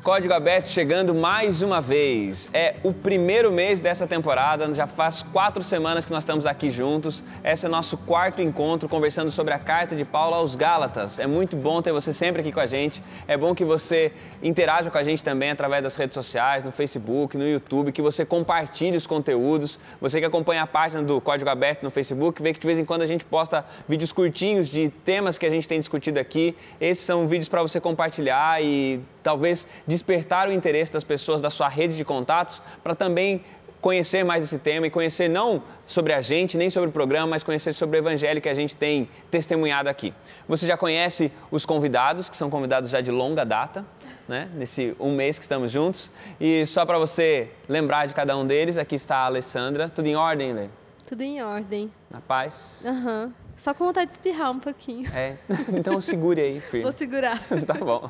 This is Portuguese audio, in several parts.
Código Aberto chegando mais uma vez. É o primeiro mês dessa temporada, já faz 4 semanas que nós estamos aqui juntos. Esse é o nosso 4º encontro conversando sobre a carta de Paulo aos Gálatas. É muito bom ter você sempre aqui com a gente. É bom que você interaja com a gente também através das redes sociais, no Facebook, no YouTube, que você compartilhe os conteúdos. Você que acompanha a página do Código Aberto no Facebook, vê que de vez em quando a gente posta vídeos curtinhos de temas que a gente tem discutido aqui. Esses são vídeos para você compartilhar e talvez despertar o interesse das pessoas da sua rede de contatos para também conhecer mais esse tema e conhecer não sobre a gente, nem sobre o programa, mas conhecer sobre o evangelho que a gente tem testemunhado aqui. Você já conhece os convidados, que são convidados já de longa data, né? Nesse um mês que estamos juntos. E só para você lembrar de cada um deles, aqui está a Alessandra. Tudo em ordem, Lê? Tudo em ordem. Na paz? Aham. Só com vontade de espirrar um pouquinho. É, então segure aí, filho. Vou segurar. Tá bom.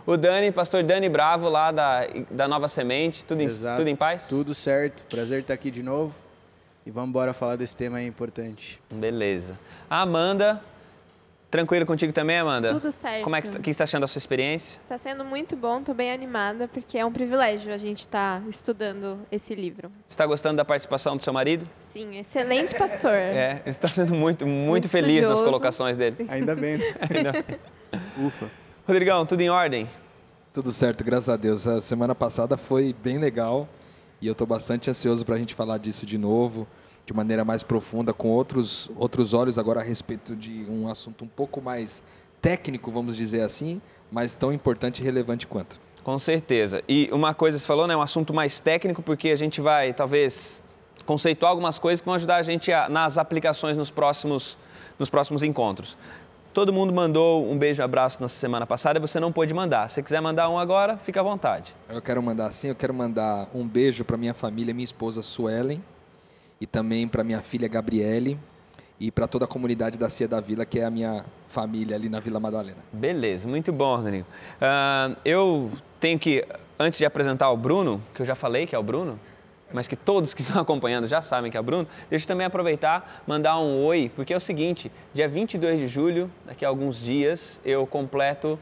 O Dani, pastor Dani Bravo, lá da Nova Semente, tudo em paz? Tudo certo, prazer estar aqui de novo e vamos embora falar desse tema aí importante. Beleza. A Amanda, tranquilo contigo também, Amanda? Tudo certo. Como é que você está achando a sua experiência? Está sendo muito bom, estou bem animada, porque é um privilégio a gente estar estudando esse livro. Você está gostando da participação do seu marido? Sim, excelente pastor. É, ele está sendo muito feliz estudioso. nas colocações dele. Sim. Ainda bem, né? Ainda bem. Ufa. Rodrigão, tudo em ordem? Tudo certo, graças a Deus. A semana passada foi bem legal e eu estou bastante ansioso para a gente falar disso de novo, de maneira mais profunda, com outros olhos agora a respeito de um assunto um pouco mais técnico, vamos dizer assim, mas tão importante e relevante quanto. Com certeza. E uma coisa que você falou, né, um assunto mais técnico, porque a gente vai, talvez, conceituar algumas coisas que vão ajudar a gente nas aplicações nos próximos encontros. Todo mundo mandou um beijo e abraço na semana passada e você não pôde mandar. Se você quiser mandar um agora, fica à vontade. Eu quero mandar um beijo para minha família, minha esposa Suelen, e também para minha filha Gabriele, e para toda a comunidade da Cia da Vila, que é a minha família ali na Vila Madalena. Beleza, muito bom, Rodrigo. Eu tenho que, antes de apresentar o Bruno, que eu já falei que é o Bruno, mas que todos que estão acompanhando já sabem que é o Bruno, deixa eu também aproveitar, mandar um oi, porque é o seguinte, dia 22 de julho, daqui a alguns dias, eu completo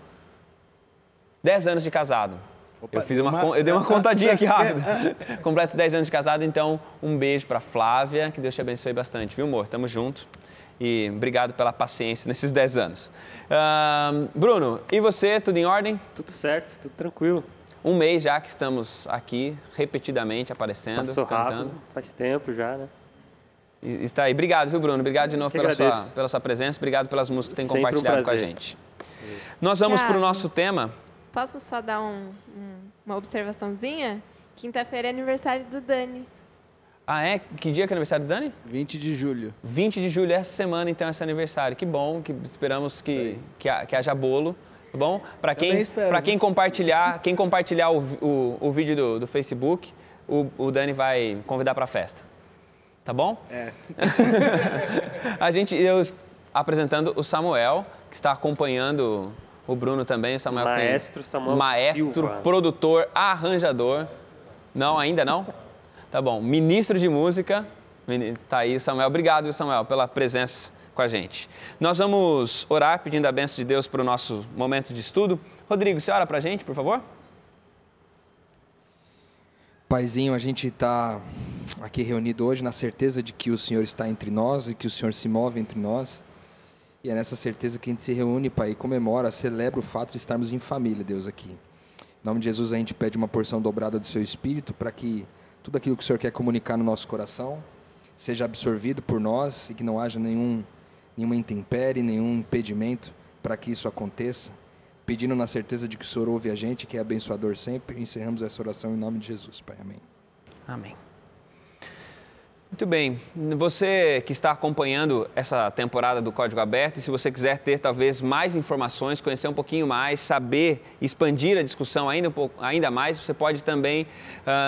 10 anos de casado. Opa, eu dei uma contadinha aqui rápido. Completo 10 anos de casado, então um beijo para Flávia, que Deus te abençoe bastante, viu, amor? Tamo junto e obrigado pela paciência nesses 10 anos. Bruno, e você, tudo em ordem? Tudo certo, tudo tranquilo. Um mês já que estamos aqui, repetidamente aparecendo, Passou cantando. rápido, faz tempo já, né? E está aí. Obrigado, viu, Bruno? Obrigado de novo pela sua presença, obrigado pelas músicas que tem compartilhado com a gente. Nós vamos para o nosso tema. Posso só dar uma observaçãozinha? Quinta-feira é aniversário do Dani. Ah, é? Que dia que é aniversário do Dani? 20 de julho. 20 de julho, essa semana, então, é esse aniversário. Que bom, que esperamos que haja bolo. Tá bom? Para quem compartilhar o vídeo do Facebook, o Dani vai convidar para a festa. Tá bom? É. Eu apresentando o Samuel, que está acompanhando o Bruno também. O Samuel Maestro, Silva. Produtor, arranjador. Não, ainda não? Tá bom. Ministro de música. Tá aí, Samuel. Obrigado, Samuel, pela presença com a gente. Nós vamos orar pedindo a bênção de Deus para o nosso momento de estudo. Rodrigo, você ora para a gente, por favor? Paizinho, a gente está aqui reunido hoje na certeza de que o Senhor está entre nós e que o Senhor se move entre nós. E é nessa certeza que a gente se reúne, Pai, e comemora, celebra o fato de estarmos em família, Deus, aqui. Em nome de Jesus, a gente pede uma porção dobrada do Seu Espírito para que tudo aquilo que o Senhor quer comunicar no nosso coração seja absorvido por nós e que não haja nenhuma intempérie, nenhum impedimento para que isso aconteça, pedindo na certeza de que o Senhor ouve a gente, que é abençoador sempre. Encerramos essa oração em nome de Jesus, Pai. Amém. Amém. Muito bem. Você que está acompanhando essa temporada do Código Aberto, e se você quiser ter talvez mais informações, conhecer um pouquinho mais, saber, expandir a discussão ainda mais, você pode também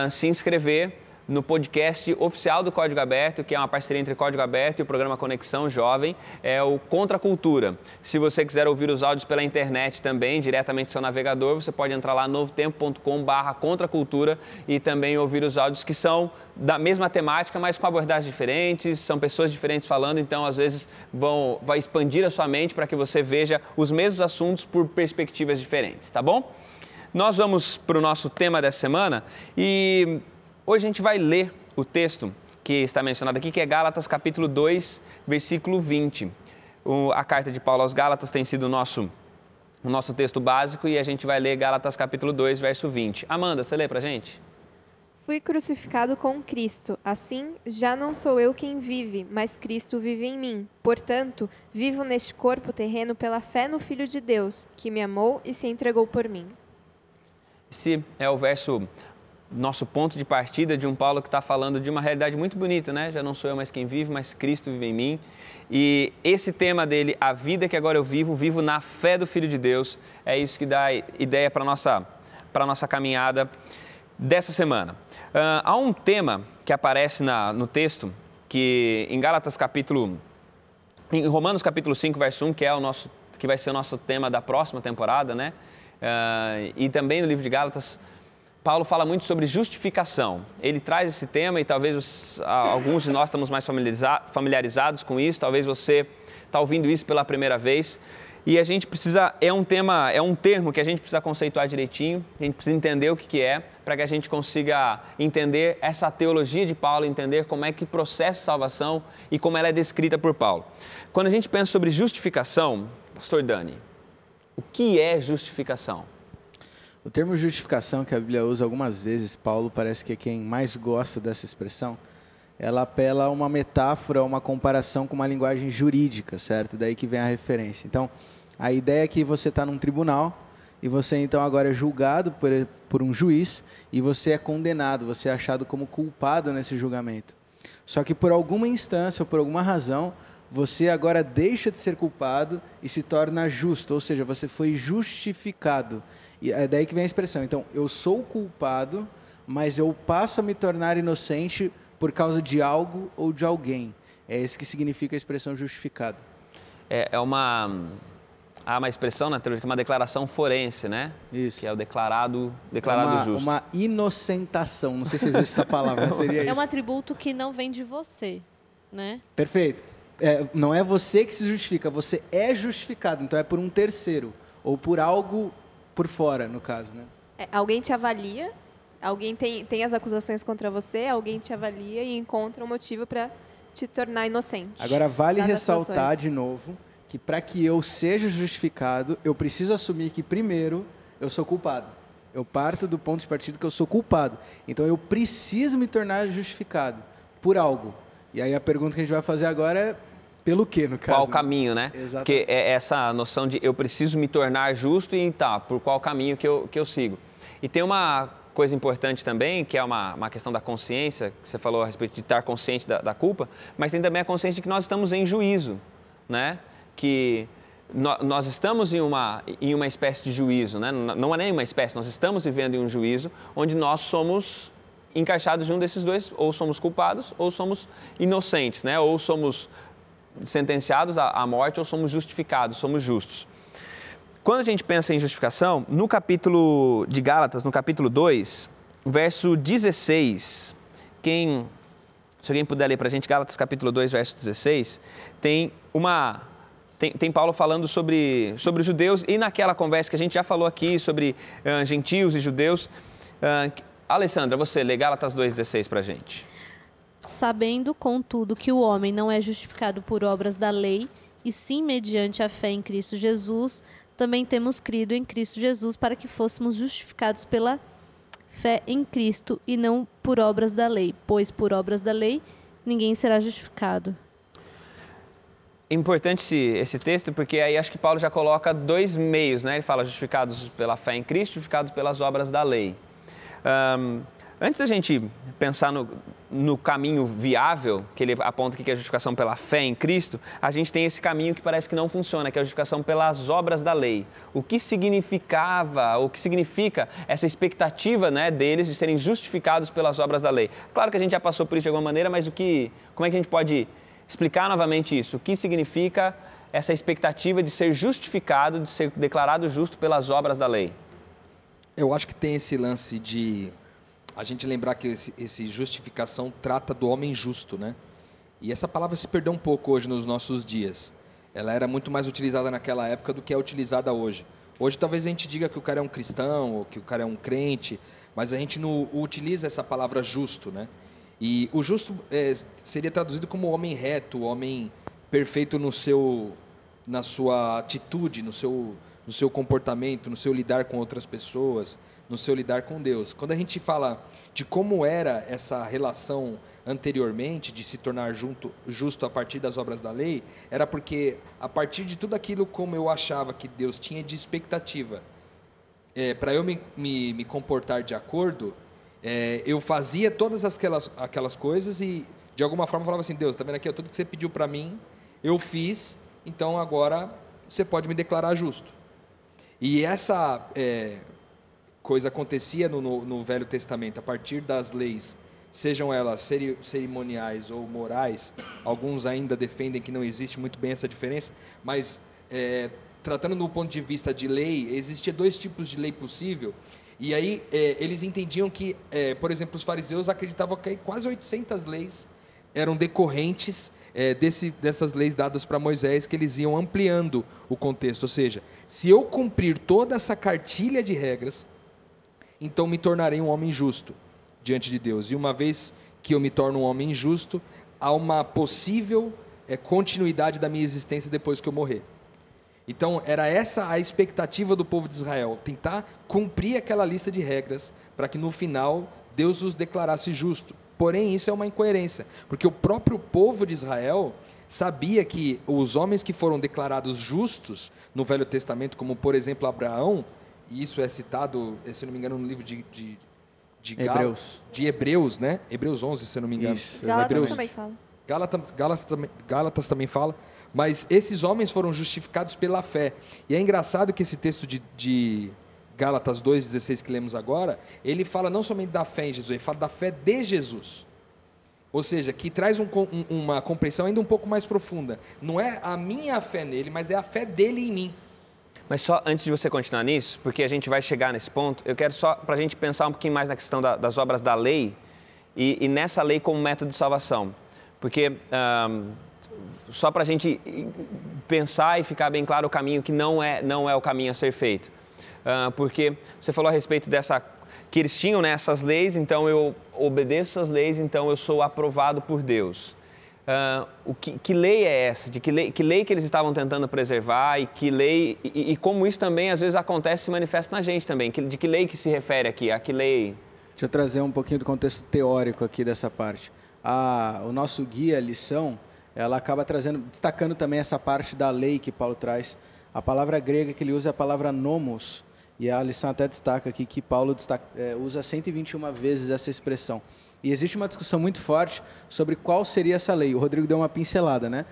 se inscrever no podcast oficial do Código Aberto, que é uma parceria entre o Código Aberto e o programa Conexão Jovem, é o Contra a Cultura. Se você quiser ouvir os áudios pela internet também, diretamente no seu navegador, você pode entrar lá novotempo.com/contracultura e também ouvir os áudios que são da mesma temática, mas com abordagens diferentes, são pessoas diferentes falando, então às vezes vai expandir a sua mente para que você veja os mesmos assuntos por perspectivas diferentes, tá bom? nós vamos para o nosso tema dessa semana e hoje a gente vai ler o texto que está mencionado aqui, que é Gálatas capítulo 2, versículo 20. A carta de Paulo aos Gálatas tem sido o nosso texto básico e a gente vai ler Gálatas capítulo 2, verso 20. Amanda, você lê para a gente? Fui crucificado com Cristo, assim já não sou eu quem vive, mas Cristo vive em mim. Portanto, vivo neste corpo terreno pela fé no Filho de Deus, que me amou e se entregou por mim. Esse é o verso, nosso ponto de partida de um Paulo que está falando de uma realidade muito bonita, né? Já não sou eu mais quem vive, mas Cristo vive em mim. E esse tema dele, a vida que agora eu vivo na fé do Filho de Deus, é isso que dá ideia para a nossa caminhada dessa semana. Há um tema que aparece no texto, que em Romanos capítulo 5, verso 1, que vai ser o nosso tema da próxima temporada, né? E também no livro de Gálatas, Paulo fala muito sobre justificação. Ele traz esse tema e talvez alguns de nós estamos mais familiarizados com isso, talvez você está ouvindo isso pela primeira vez. E a gente precisa, é um termo que a gente precisa conceituar direitinho, a gente precisa entender o que é, para que a gente consiga entender essa teologia de Paulo, entender como é que processa a salvação e como ela é descrita por Paulo. Quando a gente pensa sobre justificação, pastor Dani, o que é justificação? O termo justificação, que a Bíblia usa algumas vezes, Paulo parece que é quem mais gosta dessa expressão, ela apela a uma metáfora, a uma comparação com uma linguagem jurídica, certo? Daí que vem a referência. Então, a ideia é que você está num tribunal e você então agora é julgado por um juiz e você é condenado, você é achado como culpado nesse julgamento. Só que por alguma instância ou por alguma razão, você agora deixa de ser culpado e se torna justo, ou seja, você foi justificado. E é daí que vem a expressão. Então, eu sou culpado, mas eu passo a me tornar inocente por causa de algo ou de alguém. É isso que significa a expressão justificado. Há uma expressão na teologia que é uma declaração forense, né? Isso. Que é o declarado justo. Uma inocentação, não sei se existe essa palavra, seria isso. É um atributo que não vem de você, né? Perfeito. Não é você que se justifica, você é justificado, então é por um terceiro, ou por algo por fora, no caso, né? Alguém te avalia, alguém tem as acusações contra você, alguém te avalia e encontra um motivo para te tornar inocente. Agora, vale ressaltar de novo que para que eu seja justificado, eu preciso assumir que, primeiro, eu sou culpado. Eu parto do ponto de partida que eu sou culpado. Então, eu preciso me tornar justificado por algo. E aí, a pergunta que a gente vai fazer agora é pelo quê, no caso? Qual caminho, né? Exatamente. Porque é essa noção de eu preciso me tornar justo e por qual caminho que eu sigo. E tem uma coisa importante também, que é uma questão da consciência, que você falou a respeito de estar consciente da culpa, mas tem também a consciência de que nós estamos em juízo, né? Que nós estamos em uma espécie de juízo, né? Não é nem uma espécie, nós estamos vivendo em um juízo onde nós somos encaixados em um desses dois, ou somos culpados ou somos inocentes, né? Ou somos sentenciados à morte ou somos justificados, somos justos. Quando a gente pensa em justificação, no capítulo de Gálatas, no capítulo 2, verso 16, se alguém puder ler para a gente, Gálatas capítulo 2, verso 16, tem Paulo falando sobre os judeus e naquela conversa que a gente já falou aqui sobre gentios e judeus. Alessandra, você lê Gálatas 2,16 para a gente. Sabendo, contudo, que o homem não é justificado por obras da lei, e sim mediante a fé em Cristo Jesus, também temos crido em Cristo Jesus para que fôssemos justificados pela fé em Cristo e não por obras da lei, pois por obras da lei ninguém será justificado. Importante esse texto, porque aí acho que Paulo já coloca dois meios, né? Ele fala justificados pela fé em Cristo, justificados pelas obras da lei. Antes da gente pensar no caminho viável, que ele aponta aqui que é a justificação pela fé em Cristo, a gente tem esse caminho que parece que não funciona, que é a justificação pelas obras da lei. O que significa essa expectativa, né, deles de serem justificados pelas obras da lei? Claro que a gente já passou por isso de alguma maneira, mas como é que a gente pode explicar novamente isso? O que significa essa expectativa de ser justificado, de ser declarado justo pelas obras da lei? Eu acho que tem esse lance de a gente lembrar que esse justificação trata do homem justo, né? E essa palavra se perdeu um pouco hoje nos nossos dias. Ela era muito mais utilizada naquela época do que é utilizada hoje. Hoje talvez a gente diga que o cara é um cristão, ou que o cara é um crente, mas a gente não utiliza essa palavra justo, né? E o justo seria traduzido como homem reto, homem perfeito na sua atitude, no seu comportamento, no seu lidar com outras pessoas, no seu lidar com Deus. Quando a gente fala de como era essa relação anteriormente, de se tornar justo a partir das obras da lei, era porque a partir de tudo aquilo como eu achava que Deus tinha de expectativa, para eu me comportar de acordo, eu fazia todas aquelas coisas e de alguma forma falava assim, Deus, está vendo aqui, tudo que você pediu para mim, eu fiz, então agora você pode me declarar justo. E essa coisa acontecia no Velho Testamento, a partir das leis, sejam elas cerimoniais ou morais. Alguns ainda defendem que não existe muito bem essa diferença, mas tratando do ponto de vista de lei, existia 2 tipos de lei possível, e aí eles entendiam que, por exemplo, os fariseus acreditavam que quase 800 leis eram decorrentes dessas leis dadas para Moisés, que eles iam ampliando o contexto, ou seja, se eu cumprir toda essa cartilha de regras, então me tornarei um homem justo diante de Deus, e uma vez que eu me torno um homem justo, há uma possível continuidade da minha existência depois que eu morrer. Então era essa a expectativa do povo de Israel, tentar cumprir aquela lista de regras, para que no final Deus os declarasse justo. Porém, isso é uma incoerência, porque o próprio povo de Israel sabia que os homens que foram declarados justos no Velho Testamento, como por exemplo Abraão, e isso é citado, se não me engano, no livro de Hebreus, né? Hebreus 11, se não me engano. Isso, Gálatas também fala. Gálatas também fala, mas esses homens foram justificados pela fé. E é engraçado que esse texto de Gálatas 2,16 que lemos agora, ele fala não somente da fé em Jesus, ele fala da fé de Jesus. Ou seja, que traz uma compreensão ainda um pouco mais profunda. Não é a minha fé nele, mas é a fé dele em mim. Mas só antes de você continuar nisso, porque a gente vai chegar nesse ponto, eu quero só para a gente pensar um pouquinho mais na questão das obras da lei e nessa lei como método de salvação. Porque só para a gente pensar e ficar bem claro o caminho que não é o caminho a ser feito. Porque você falou a respeito que eles tinham essas leis, então eu obedeço essas leis, então eu sou aprovado por Deus. Que lei é essa? Que lei que eles estavam tentando preservar e como isso também às vezes acontece e se manifesta na gente também? De que lei que se refere aqui? A que lei? Deixa eu trazer um pouquinho do contexto teórico aqui dessa parte. O nosso guia, a lição, ela acaba destacando também essa parte da lei que Paulo traz. A palavra grega que ele usa é a palavra nomos, e a lição até destaca aqui que Paulo usa 121 vezes essa expressão. E existe uma discussão muito forte sobre qual seria essa lei. O Rodrigo deu uma pincelada, né?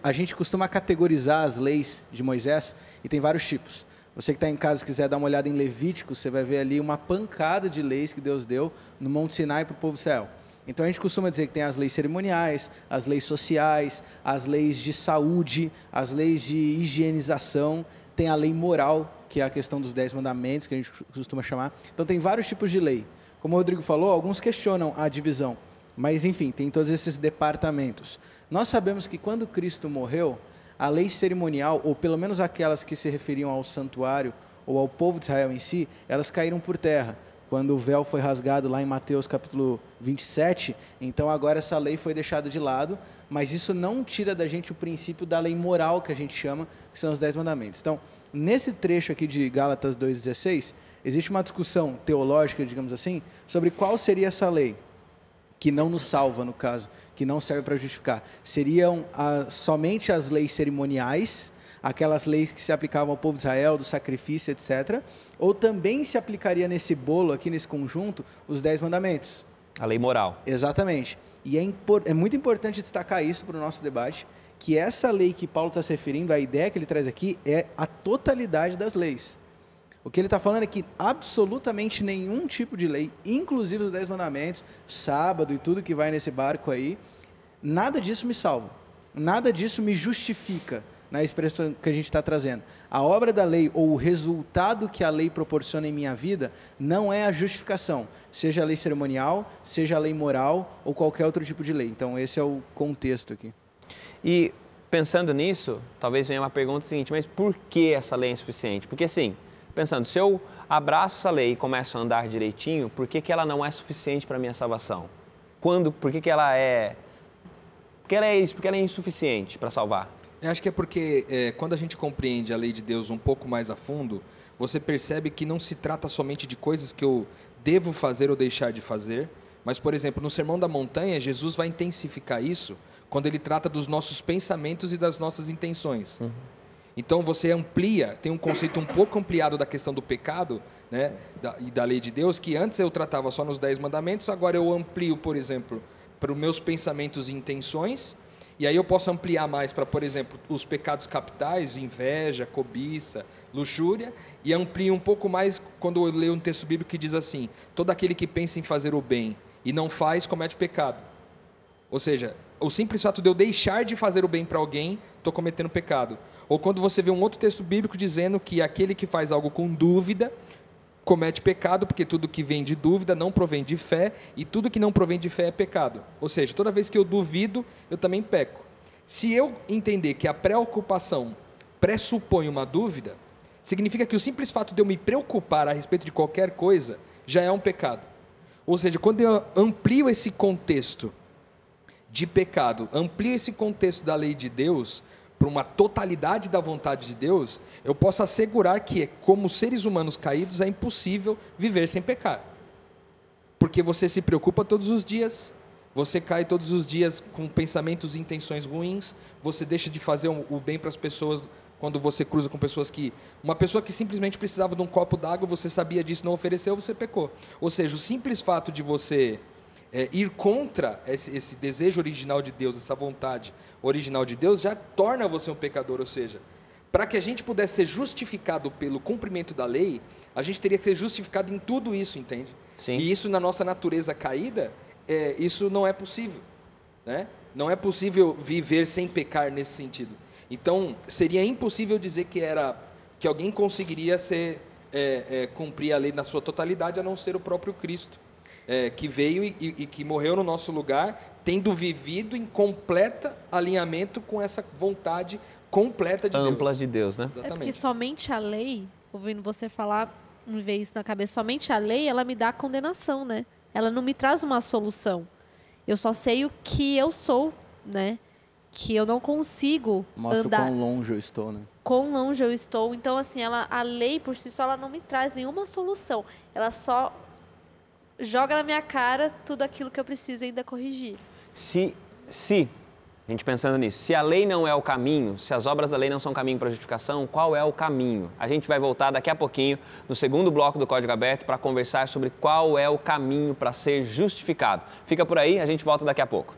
A gente costuma categorizar as leis de Moisés e tem vários tipos. Você que está em casa, quiser dar uma olhada em Levítico, você vai ver ali uma pancada de leis que Deus deu no Monte Sinai para o povo de Israel. Então a gente costuma dizer que tem as leis cerimoniais, as leis sociais, as leis de saúde, as leis de higienização, tem a lei moral, que é a questão dos 10 mandamentos, que a gente costuma chamar. Então tem vários tipos de lei. Como o Rodrigo falou, alguns questionam a divisão, mas enfim, tem todos esses departamentos. Nós sabemos que quando Cristo morreu, a lei cerimonial, ou pelo menos aquelas que se referiam ao santuário ou ao povo de Israel em si, elas caíram por terra. Quando o véu foi rasgado lá em Mateus capítulo 27, então agora essa lei foi deixada de lado, mas isso não tira da gente o princípio da lei moral que a gente chama, que são os 10 mandamentos. Então, nesse trecho aqui de Gálatas 2,16, existe uma discussão teológica, digamos assim, sobre qual seria essa lei, que não nos salva, no caso, que não serve para justificar. Seriam somente as leis cerimoniais, aquelas leis que se aplicavam ao povo de Israel, do sacrifício, etc. Ou também se aplicaria nesse bolo aqui, nesse conjunto, os 10 mandamentos. A lei moral. Exatamente. E é muito importante destacar isso para o nosso debate, que essa lei que Paulo está se referindo, a ideia que ele traz aqui, é a totalidade das leis. O que ele está falando é que absolutamente nenhum tipo de lei, inclusive os 10 mandamentos, sábado e tudo que vai nesse barco aí, nada disso me salva. Nada disso me justifica na expressão que a gente está trazendo. A obra da lei ou o resultado que a lei proporciona em minha vida não é a justificação, seja a lei cerimonial, seja a lei moral ou qualquer outro tipo de lei. Então esse é o contexto aqui. E pensando nisso, talvez venha uma pergunta seguinte, mas por que essa lei é insuficiente? Porque assim, pensando, se eu abraço essa lei e começo a andar direitinho, por que ela não é suficiente para a minha salvação? Por que ela é... Porque ela é isso, porque ela é insuficiente para salvar. Eu acho que é porque quando a gente compreende a lei de Deus um pouco mais a fundo, você percebe que não se trata somente de coisas que eu devo fazer ou deixar de fazer, mas, por exemplo, no Sermão da Montanha, Jesus vai intensificar isso quando ele trata dos nossos pensamentos e das nossas intenções. Então você amplia, tem um conceito um pouco ampliado da questão do pecado, né, e da lei de Deus, que antes eu tratava só nos 10 mandamentos, agora eu amplio, por exemplo, para os meus pensamentos e intenções, e aí eu posso ampliar mais para, por exemplo, os pecados capitais, inveja, cobiça, luxúria, e amplio um pouco mais quando eu leio um texto bíblico que diz assim: todo aquele que pensa em fazer o bem e não faz, comete pecado. Ou seja, o simples fato de eu deixar de fazer o bem para alguém, estou cometendo pecado. Ou quando você vê um outro texto bíblico dizendo que aquele que faz algo com dúvida comete pecado, porque tudo que vem de dúvida não provém de fé, e tudo que não provém de fé é pecado. Ou seja, toda vez que eu duvido, eu também peco. Se eu entender que a preocupação pressupõe uma dúvida, significa que o simples fato de eu me preocupar a respeito de qualquer coisa já é um pecado. Ou seja, quando eu amplio esse contexto de pecado, amplio esse contexto da lei de Deus para uma totalidade da vontade de Deus, eu posso assegurar que, como seres humanos caídos, é impossível viver sem pecar. Porque você se preocupa todos os dias, você cai todos os dias com pensamentos e intenções ruins, você deixa de fazer o bem para as pessoas quando você cruza com pessoas que... Uma pessoa que simplesmente precisava de um copo d'água, você sabia disso, não ofereceu, você pecou. Ou seja, o simples fato de você... ir contra esse desejo original de Deus, essa vontade original de Deus, já torna você um pecador. Ou seja, para que a gente pudesse ser justificado pelo cumprimento da lei, a gente teria que ser justificado em tudo isso, entende? Sim. E isso na nossa natureza caída, isso não é possível, né? Não é possível viver sem pecar nesse sentido. Então, seria impossível dizer que alguém conseguiria cumprir a lei na sua totalidade, a não ser o próprio Cristo. Que veio e que morreu no nosso lugar, tendo vivido em completo alinhamento com essa vontade completa de Deus. Ampla de Deus, né? É porque somente a lei, ouvindo você falar, me veio isso na cabeça, somente a lei, ela me dá condenação, né? Ela não me traz uma solução. Eu só sei o que eu sou, né? Que eu não consigo Mostra andar... quão longe eu estou, né? Quão longe eu estou. Então, assim, a lei por si só, ela não me traz nenhuma solução. Ela só... joga na minha cara tudo aquilo que eu preciso ainda corrigir. Se a gente pensando nisso, se a lei não é o caminho, se as obras da lei não são caminho para a justificação, qual é o caminho? A gente vai voltar daqui a pouquinho, no segundo bloco do Código Aberto, para conversar sobre qual é o caminho para ser justificado. Fica por aí, a gente volta daqui a pouco.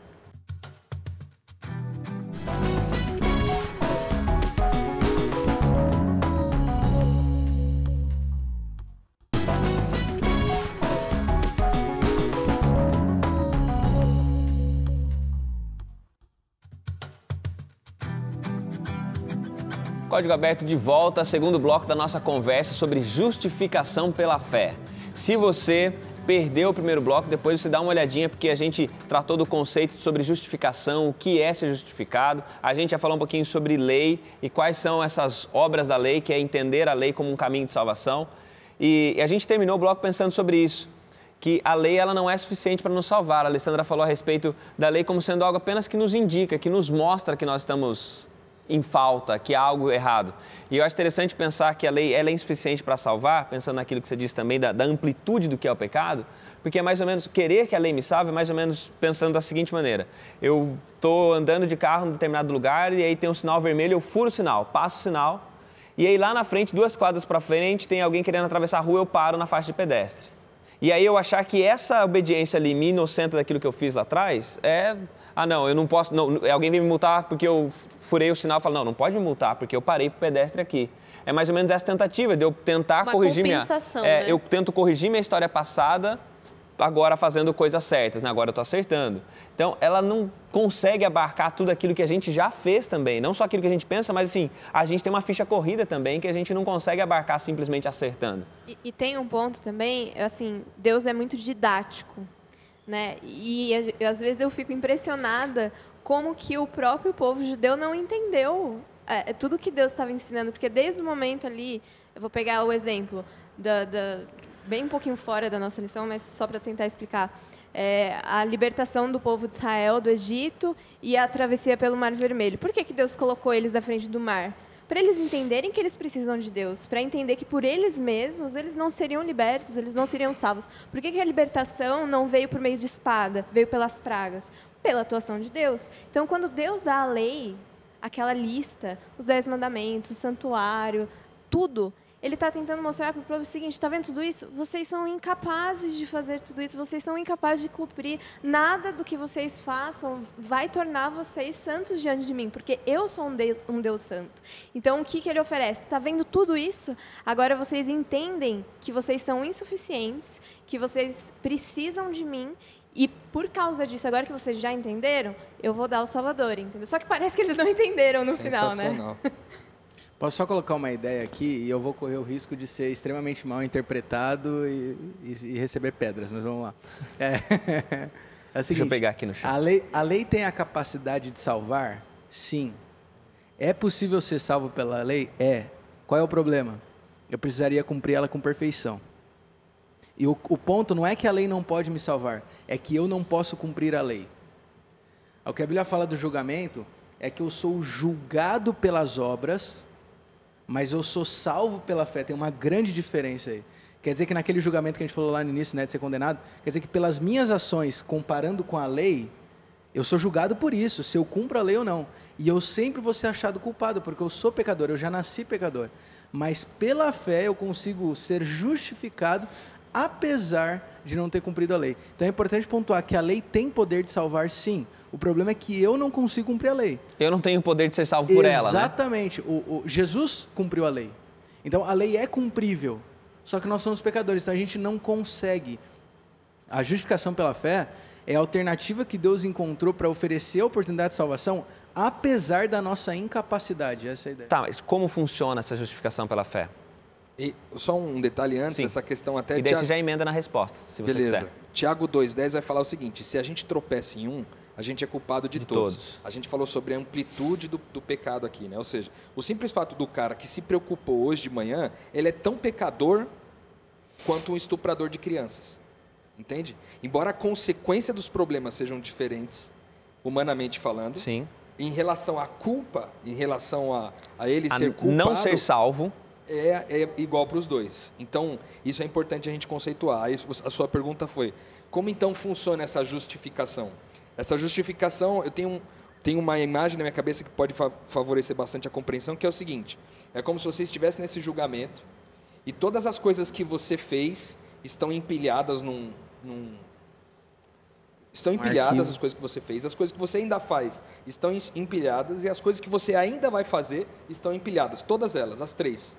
Código Aberto de volta, segundo bloco da nossa conversa sobre justificação pela fé. Se você perdeu o primeiro bloco, depois você dá uma olhadinha, porque a gente tratou do conceito sobre justificação, o que é ser justificado. A gente já falou um pouquinho sobre lei e quais são essas obras da lei, que é entender a lei como um caminho de salvação. E a gente terminou o bloco pensando sobre isso, que a lei ela não é suficiente para nos salvar. A Alessandra falou a respeito da lei como sendo algo apenas que nos indica, que nos mostra que nós estamos em falta, que há algo errado. E eu acho interessante pensar que a lei ela é insuficiente para salvar, pensando naquilo que você disse também, da amplitude do que é o pecado, porque é mais ou menos, querer que a lei me salve é mais ou menos pensando da seguinte maneira: eu estou andando de carro em determinado lugar e aí tem um sinal vermelho, eu furo o sinal, passo o sinal, e aí lá na frente, 2 quadras para frente, tem alguém querendo atravessar a rua, eu paro na faixa de pedestre. E aí eu achar que essa obediência ali me inocenta daquilo que eu fiz lá atrás não, eu não posso, não, alguém vem me multar porque eu furei o sinal, eu falo, não pode me multar porque eu parei pro pedestre aqui. É mais ou menos essa tentativa de eu tentar corrigir né? Eu tento corrigir minha história passada, agora fazendo coisas certas, né? Agora eu estou acertando. Então, ela não consegue abarcar tudo aquilo que a gente já fez também, não só aquilo que a gente pensa, mas assim, a gente tem uma ficha corrida também que a gente não consegue abarcar simplesmente acertando. E tem um ponto também, assim, Deus é muito didático. né? E às vezes eu fico impressionada como que o próprio povo judeu não entendeu tudo que Deus estava ensinando, porque desde o momento ali, eu vou pegar o exemplo, bem um pouquinho fora da nossa lição, mas só para tentar explicar, a libertação do povo de Israel do Egito e a travessia pelo Mar Vermelho. Por que Deus colocou eles na frente do mar? Para eles entenderem que eles precisam de Deus, para entender que por eles mesmos eles não seriam libertos, eles não seriam salvos. Por que a libertação não veio por meio de espada, veio pelas pragas? Pela atuação de Deus. Então, quando Deus dá a lei, aquela lista, os 10 mandamentos, o santuário, tudo, Ele está tentando mostrar para o povo o seguinte: está vendo tudo isso? Vocês são incapazes de fazer tudo isso, vocês são incapazes de cumprir. Nada do que vocês façam vai tornar vocês santos diante de mim, porque eu sou um Deus santo. Então, o que Ele oferece? Está vendo tudo isso? Agora vocês entendem que vocês são insuficientes, que vocês precisam de mim, e por causa disso, agora que vocês já entenderam, eu vou dar o Salvador, entendeu? Só que parece que eles não entenderam no final, né? Posso só colocar uma ideia aqui e eu vou correr o risco de ser extremamente mal interpretado e receber pedras, mas vamos lá. É o seguinte, deixa eu pegar aqui no chão. A lei tem a capacidade de salvar? Sim. É possível ser salvo pela lei? É. Qual é o problema? Eu precisaria cumprir ela com perfeição. E o ponto não é que a lei não pode me salvar, é que eu não posso cumprir a lei. O que a Bíblia fala do julgamento é que eu sou julgado pelas obras, mas eu sou salvo pela fé. Tem uma grande diferença aí. Quer dizer que naquele julgamento que a gente falou lá no início, né, de ser condenado, quer dizer que pelas minhas ações, comparando com a lei, eu sou julgado por isso, se eu cumpro a lei ou não. E eu sempre vou ser achado culpado, porque eu sou pecador, eu já nasci pecador. Mas pela fé eu consigo ser justificado, apesar de não ter cumprido a lei. Então é importante pontuar que a lei tem poder de salvar, sim. O problema é que eu não consigo cumprir a lei. Eu não tenho o poder de ser salvo por ela, né? Exatamente. Jesus cumpriu a lei. Então a lei é cumprível. Só que nós somos pecadores, então a gente não consegue. A justificação pela fé é a alternativa que Deus encontrou para oferecer a oportunidade de salvação, apesar da nossa incapacidade. Essa é a ideia. Tá, mas como funciona essa justificação pela fé? E só um detalhe antes, essa questão até... E daí você já emenda na resposta, se você quiser. Tiago 2,10 vai falar o seguinte: se a gente tropeça em um, a gente é culpado de todos. A gente falou sobre a amplitude do pecado aqui, né? Ou seja, o simples fato do cara que se preocupou hoje de manhã, ele é tão pecador quanto um estuprador de crianças. Entende? Embora a consequência dos problemas sejam diferentes, humanamente falando, sim, em relação à culpa, em relação a ele ser culpado... não ser salvo... É igual para os dois. Então, isso é importante a gente conceituar. Aí, a sua pergunta foi: como então funciona essa justificação? Essa justificação, eu tenho uma imagem na minha cabeça que pode favorecer bastante a compreensão, que é o seguinte: é como se você estivesse nesse julgamento e todas as coisas que você fez estão empilhadas estão empilhadas as coisas que você fez, as coisas que você ainda faz estão empilhadas e as coisas que você ainda vai fazer estão empilhadas, todas elas, as três.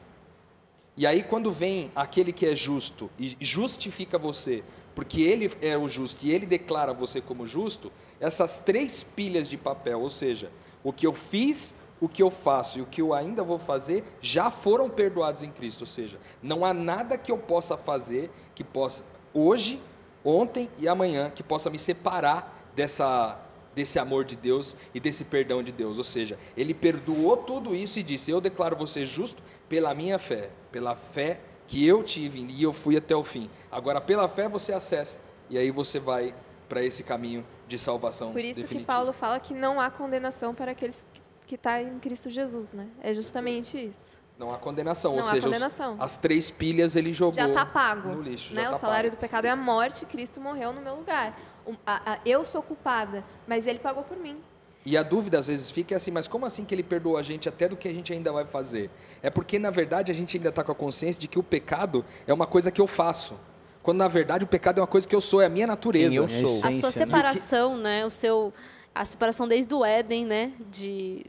E aí, quando vem aquele que é justo e justifica você, porque ele é o justo e ele declara você como justo, essas três pilhas de papel, ou seja, o que eu fiz, o que eu faço e o que eu ainda vou fazer, já foram perdoados em Cristo. Ou seja, não há nada que eu possa fazer que possa, hoje, ontem e amanhã, que possa me separar desse amor de Deus e desse perdão de Deus. Ou seja, Ele perdoou tudo isso e disse: eu declaro você justo pela minha fé, pela fé que eu tive e eu fui até o fim. Agora, pela fé você acessa e aí você vai para esse caminho de salvação definitiva. Por isso definitiva. que Paulo fala que não há condenação para aqueles que estão em Cristo Jesus, né? É justamente isso. Não há condenação, não ou há seja, condenação. As três pilhas ele jogou já está pago, no lixo. Né? O salário do pecado é a morte, Cristo morreu no meu lugar. Eu sou culpada, mas Ele pagou por mim. E a dúvida às vezes fica assim: mas como assim que Ele perdoou a gente até do que a gente ainda vai fazer? É porque na verdade a gente ainda está com a consciência de que o pecado é uma coisa que eu faço, quando na verdade o pecado é uma coisa que eu sou, é a minha natureza. Eu sou. A sua separação, né? A separação desde o Éden, né?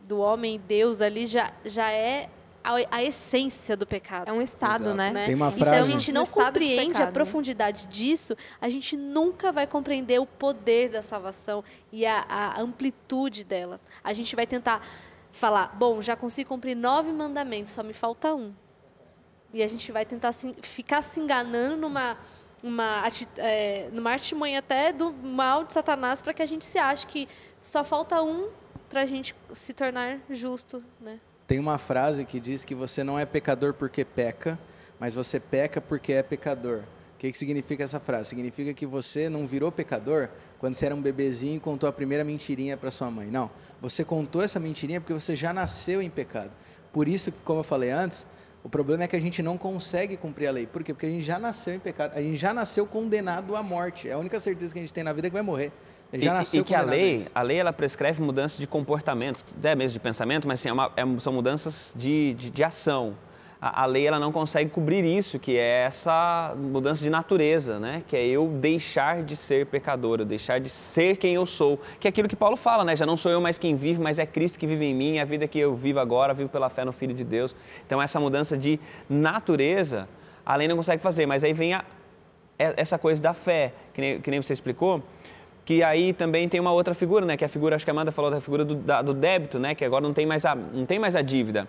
Do homem e Deus ali já é a essência do pecado. É um estado, né? Tem uma E se frase... a gente não compreende pecado, a profundidade disso, a gente nunca vai compreender o poder da salvação e a amplitude dela. A gente vai tentar falar: bom, já consigo cumprir 9 mandamentos, só me falta um. E a gente vai tentar ficar se enganando numa artimanha até do mal de Satanás para que a gente se ache que só falta um para a gente se tornar justo, né? Tem uma frase que diz que você não é pecador porque peca, mas você peca porque é pecador. O que significa essa frase? Significa que você não virou pecador quando você era um bebezinho e contou a primeira mentirinha para sua mãe. Não, você contou essa mentirinha porque você já nasceu em pecado. Por isso que, como eu falei antes, o problema é que a gente não consegue cumprir a lei. Por quê? Porque a gente já nasceu em pecado, a gente já nasceu condenado à morte. É a única certeza que a gente tem na vida é que vai morrer. Já nasceu e que a lei ela prescreve mudança de comportamentos, até mesmo de pensamento, mas assim, são mudanças de ação. A lei ela não consegue cobrir isso, que é essa mudança de natureza, né? Que é eu deixar de ser pecador, eu deixar de ser quem eu sou. Que é aquilo que Paulo fala, né? Já não sou eu mais quem vive, mas é Cristo que vive em mim. A vida que eu vivo agora, vivo pela fé no Filho de Deus. Então, essa mudança de natureza, a lei não consegue fazer. Mas aí vem essa coisa da fé, que nem você explicou. Que aí também tem uma outra figura, né? Que é a figura, acho que a Amanda falou da figura do débito, né? Que agora não tem mais a dívida.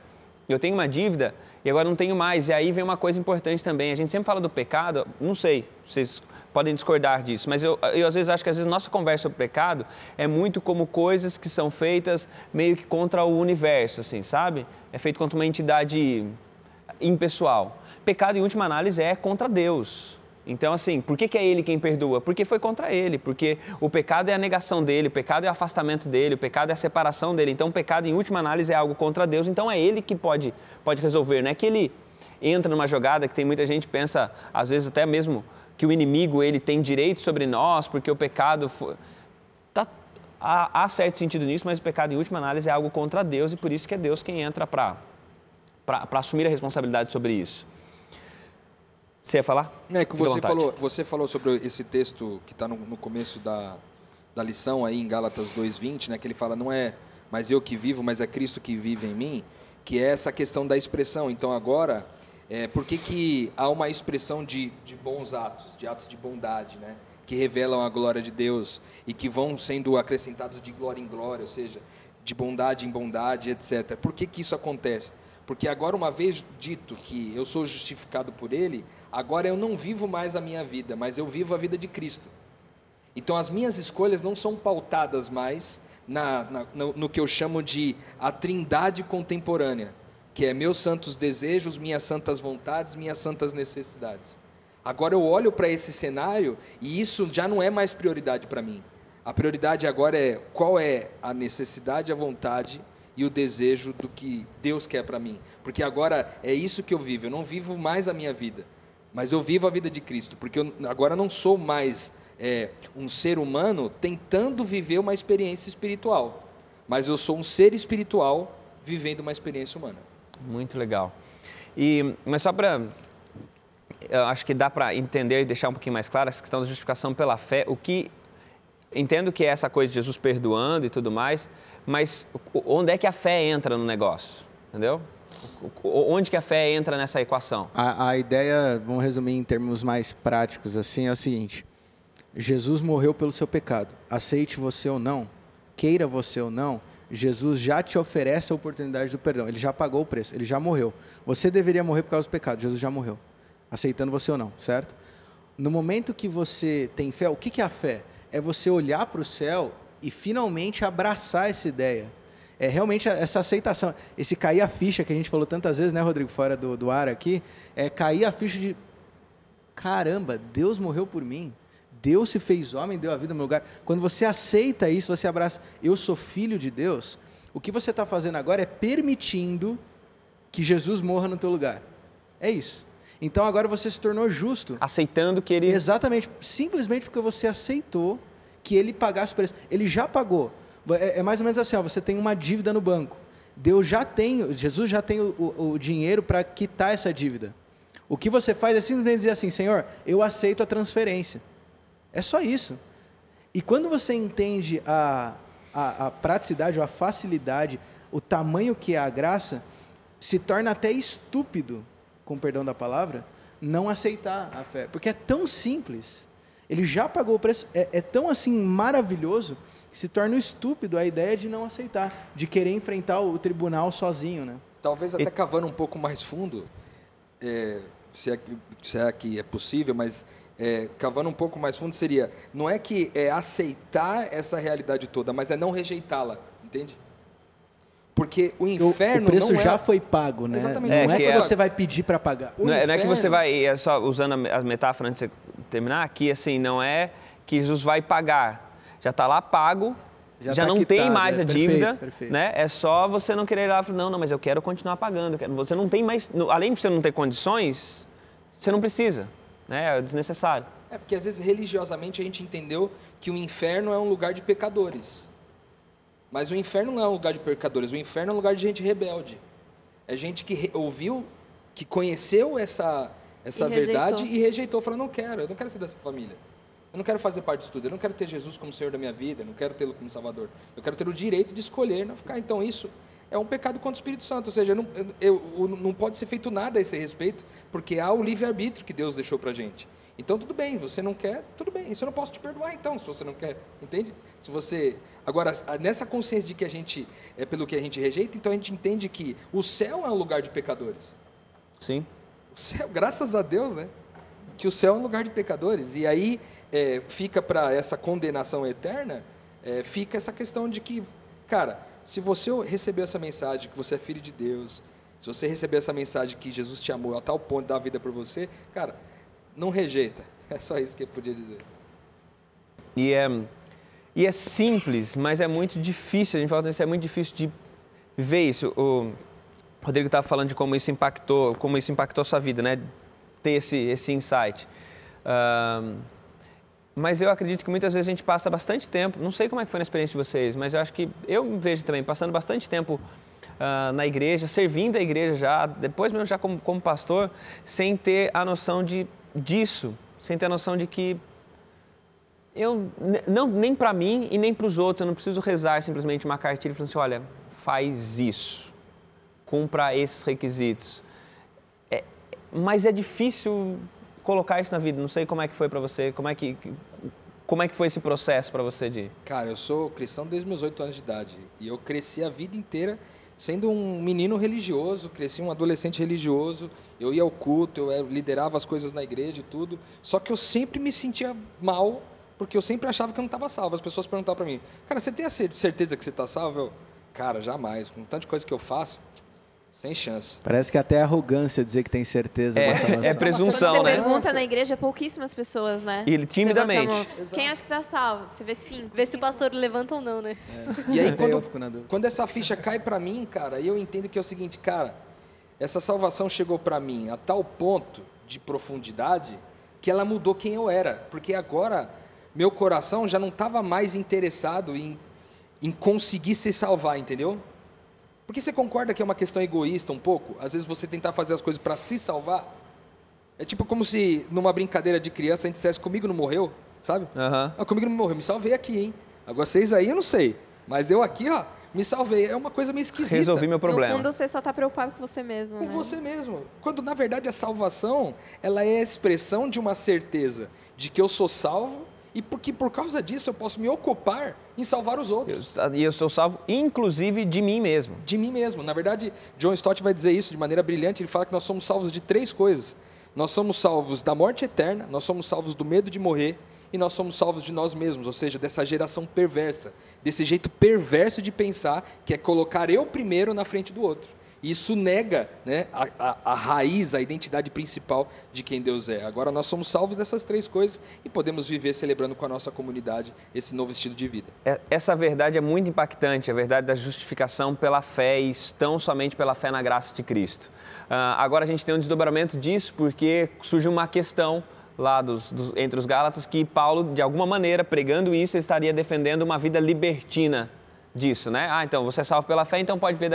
Eu tenho uma dívida e agora não tenho mais. E aí vem uma coisa importante também. A gente sempre fala do pecado, não sei, vocês podem discordar disso, mas eu às vezes acho que nossa conversa sobre pecado é muito como coisas que são feitas meio que contra o universo, assim, sabe? É feito contra uma entidade impessoal. Pecado, em última análise, é contra Deus. Então, assim, por que é Ele quem perdoa? Porque foi contra Ele, porque o pecado é a negação dEle, o pecado é o afastamento dEle, o pecado é a separação dEle. Então, o pecado, em última análise, é algo contra Deus, então é Ele que pode resolver. Não é que Ele entra numa jogada que tem muita gente que pensa, às vezes até mesmo, que o inimigo ele tem direito sobre nós, porque o pecado... Há certo sentido nisso, mas o pecado, em última análise, é algo contra Deus e por isso que é Deus quem entra para assumir a responsabilidade sobre isso. Você ia falar? É que você falou sobre esse texto que está no começo da lição aí em Gálatas 2:20, né, que ele fala, não é mais eu que vivo, mas é Cristo que vive em mim, que é essa questão da expressão. Então agora, por que há uma expressão de bons atos, de atos de bondade, né, que revelam a glória de Deus e que vão sendo acrescentados de glória em glória, ou seja, de bondade em bondade, etc. Por que isso acontece? Porque agora, uma vez dito que eu sou justificado por Ele, agora eu não vivo mais a minha vida, mas eu vivo a vida de Cristo. Então, as minhas escolhas não são pautadas mais no que eu chamo de a trindade contemporânea, que é meus santos desejos, minhas santas vontades, minhas santas necessidades. Agora eu olho para esse cenário e isso já não é mais prioridade para mim. A prioridade agora é qual é a necessidade, a vontade e o desejo do que Deus quer para mim. Porque agora é isso que eu vivo. Eu não vivo mais a minha vida, mas eu vivo a vida de Cristo. Porque eu agora não sou mais um ser humano tentando viver uma experiência espiritual, mas eu sou um ser espiritual vivendo uma experiência humana. Muito legal. Mas só para... Eu acho que dá para entender e deixar um pouquinho mais claro essa questão da justificação pela fé. Entendo que é essa coisa de Jesus perdoando e tudo mais, mas onde é que a fé entra no negócio? Entendeu? Onde que a fé entra nessa equação? A ideia, vamos resumir em termos mais práticos, assim, é o seguinte: Jesus morreu pelo seu pecado. Aceite você ou não, queira você ou não, Jesus já te oferece a oportunidade do perdão. Ele já pagou o preço, ele já morreu. Você deveria morrer por causa do pecado, Jesus já morreu. Aceitando você ou não, certo? No momento que você tem fé, o que é a fé? É você olhar para o céu e finalmente abraçar essa ideia. É realmente essa aceitação, esse cair a ficha que a gente falou tantas vezes, né, Rodrigo, fora do ar aqui, é cair a ficha de, caramba, Deus morreu por mim, Deus se fez homem, deu a vida no meu lugar. Quando você aceita isso, você abraça, eu sou filho de Deus, o que você está fazendo agora é permitindo que Jesus morra no teu lugar. É isso. Então agora você se tornou justo. Aceitando que ele... Exatamente, simplesmente porque você aceitou que ele pagasse o preço. Ele já pagou. É mais ou menos assim, ó, você tem uma dívida no banco. Jesus já tem o dinheiro para quitar essa dívida. O que você faz é simplesmente dizer assim, Senhor, eu aceito a transferência. É só isso. E quando você entende a praticidade, ou a facilidade, o tamanho que é a graça, se torna até estúpido, com perdão da palavra, não aceitar a fé. Porque é tão simples. Ele já pagou o preço. É tão assim maravilhoso que se torna estúpido a ideia de não aceitar, de querer enfrentar o tribunal sozinho, né? Talvez até cavando um pouco mais fundo, se é que é possível, mas cavando um pouco mais fundo, seria, não é que é aceitar essa realidade toda, mas é não rejeitá-la, entende? Porque o inferno o preço não é... já foi pago, né? Exatamente. Não é que que você vai pedir para pagar. Não é que você vai, só usando a metáfora antes de você terminar, aqui assim, não é que Jesus vai pagar, já está lá pago, já tá não quitado, tem mais a dívida, perfeito. né? É só você não querer ir lá e falar, não, mas eu quero continuar pagando, você não tem mais, além de você não ter condições, você não precisa, né? É desnecessário. Porque às vezes religiosamente a gente entendeu que o inferno é um lugar de pecadores. Mas o inferno não é um lugar de pecadores, o inferno é um lugar de gente rebelde. É gente que ouviu, que conheceu essa verdade e rejeitou, falando, eu não quero ser dessa família. Eu não quero fazer parte disso tudo, eu não quero ter Jesus como Senhor da minha vida, eu não quero tê-lo como Salvador. Eu quero ter o direito de escolher, não ficar. Então isso é um pecado contra o Espírito Santo, ou seja, não pode ser feito nada a esse respeito, porque há o livre-arbítrio que Deus deixou pra gente. Então tudo bem, você não quer, tudo bem, isso eu não posso te perdoar então, se você não quer, entende? Se você... Agora, nessa consciência de que a gente é pelo que a gente rejeita, então a gente entende que o céu é um lugar de pecadores. Sim. O céu, graças a Deus, né? Que o céu é um lugar de pecadores. E aí fica para essa condenação eterna, fica essa questão de que, cara, se você recebeu essa mensagem que você é filho de Deus, se você recebeu essa mensagem que Jesus te amou a tal ponto de dar a vida por você, cara, não rejeita. É só isso que eu podia dizer. E é simples, mas é muito difícil, a gente fala isso, é muito difícil de viver isso. O Rodrigo estava falando de como isso impactou a sua vida, né? Ter esse insight. Mas eu acredito que muitas vezes a gente passa bastante tempo, não sei como é que foi na experiência de vocês, mas eu acho que eu me vejo também passando bastante tempo na igreja, servindo a igreja já, depois mesmo já como pastor, sem ter a noção disso, sem ter a noção de que nem para mim e nem para os outros, eu não preciso rezar simplesmente uma cartilha e falar assim, olha, faz isso, cumpra esses requisitos. Mas é difícil colocar isso na vida, não sei como é que foi para você, como é que foi esse processo para você de... Cara, eu sou cristão desde meus 8 anos de idade e eu cresci a vida inteira sendo um menino religioso, cresci um adolescente religioso, eu ia ao culto, eu liderava as coisas na igreja e tudo, só que eu sempre me sentia mal, porque eu sempre achava que eu não estava salvo. As pessoas perguntavam para mim, cara, você tem a certeza que você está salvo? Eu, cara, jamais, com tanta coisa que eu faço, sem chance. Parece que até arrogância dizer que tem certeza. É presunção, quando você né? pergunta na igreja, pouquíssimas pessoas, né? E timidamente. Quem acha que está salvo? Você vê 5. Vê se o pastor levanta ou não, né? E aí, eu fico na dúvida. quando essa ficha cai para mim, cara, eu entendo que é o seguinte, cara, essa salvação chegou para mim a tal ponto de profundidade que ela mudou quem eu era. Porque agora, meu coração já não estava mais interessado em conseguir se salvar, entendeu? Porque você concorda que é uma questão egoísta um pouco? Às vezes você tentar fazer as coisas para se salvar? É tipo como se numa brincadeira de criança a gente dissesse, comigo não morreu, sabe? Comigo não morreu, me salvei aqui, hein? Agora vocês aí eu não sei, mas eu aqui, ó, me salvei. É uma coisa meio esquisita. Resolvi meu problema. No fundo você só está preocupado com você mesmo, Com né? você mesmo. Quando na verdade a salvação, ela é a expressão de uma certeza de que eu sou salvo e porque por causa disso eu posso me ocupar em salvar os outros. E eu sou salvo, inclusive, de mim mesmo. De mim mesmo. Na verdade, John Stott vai dizer isso de maneira brilhante. Ele fala que nós somos salvos de 3 coisas. Nós somos salvos da morte eterna, nós somos salvos do medo de morrer e nós somos salvos de nós mesmos, ou seja, dessa geração perversa, desse jeito perverso de pensar, que é colocar eu primeiro na frente do outro. E isso nega, né, a raiz, a identidade principal de quem Deus é. Agora nós somos salvos dessas 3 coisas e podemos viver celebrando com a nossa comunidade esse novo estilo de vida. Essa verdade é muito impactante, a verdade da justificação pela fé e tão somente pela fé na graça de Cristo. Agora a gente tem um desdobramento disso porque surge uma questão lá entre os Gálatas que Paulo, de alguma maneira, pregando isso, estaria defendendo uma vida libertina disso, né? Então, você é salvo pela fé, então pode ver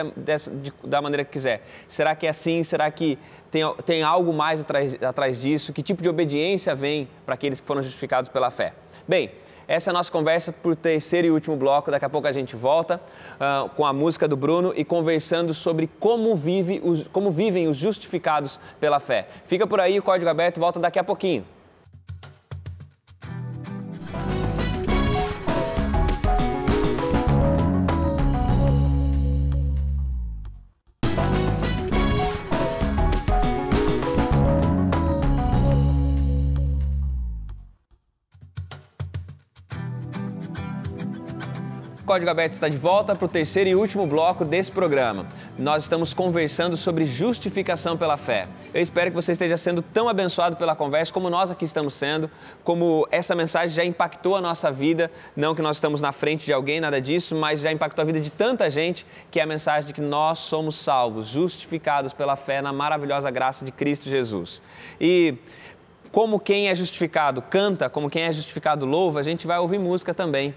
da maneira que quiser. Será que é assim? Será que tem algo mais atrás disso? Que tipo de obediência vem para aqueles que foram justificados pela fé? Bem, essa é a nossa conversa por terceiro e último bloco. Daqui a pouco a gente volta com a música do Bruno e conversando sobre como vivem os justificados pela fé. Fica por aí, o Código Aberto volta daqui a pouquinho. Código Aberto está de volta para o terceiro e último bloco desse programa. Nós estamos conversando sobre justificação pela fé. Eu espero que você esteja sendo tão abençoado pela conversa como nós aqui estamos sendo, como essa mensagem já impactou a nossa vida, não que nós estamos na frente de alguém, nada disso, mas já impactou a vida de tanta gente, que é a mensagem de que nós somos salvos, justificados pela fé na maravilhosa graça de Cristo Jesus. E como quem é justificado canta, como quem é justificado louva, a gente vai ouvir música também.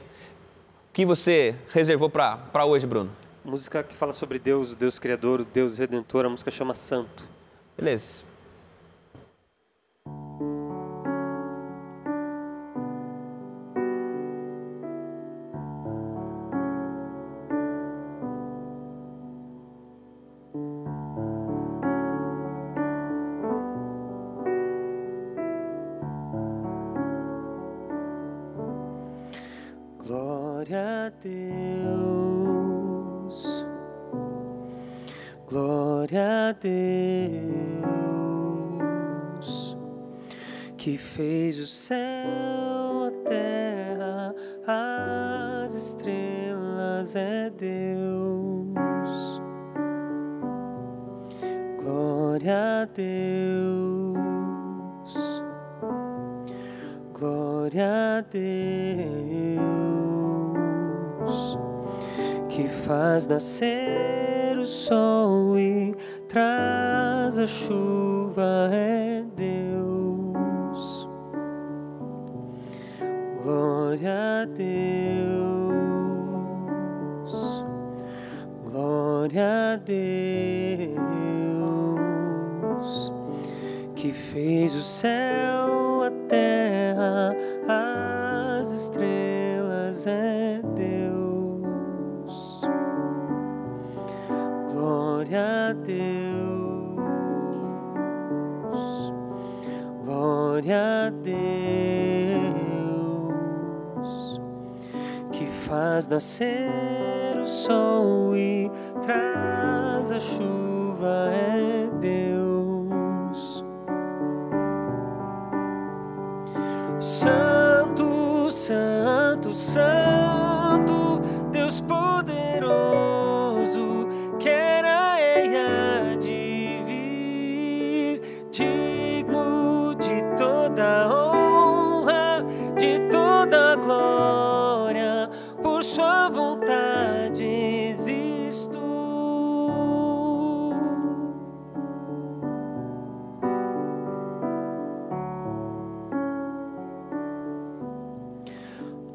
O que você reservou para hoje, Bruno? Música que fala sobre Deus, o Deus Criador, o Deus Redentor, a música chama Santo. Beleza. Glória a Deus, glória a Deus, que fez o céu, a terra, as estrelas, é Deus. Glória a Deus, glória a Deus, que faz nascer o sol e traz a chuva, é Deus. Glória a Deus, glória a Deus, que fez o céu, a terra, as estrelas, é Deus. Glória a Deus, glória a Deus, que faz nascer o sol e traz a chuva, é Deus. Santo, Santo, Santo, Deus poderoso, que era e há de vir, digno de toda honra, de toda glória, por sua vontade existo.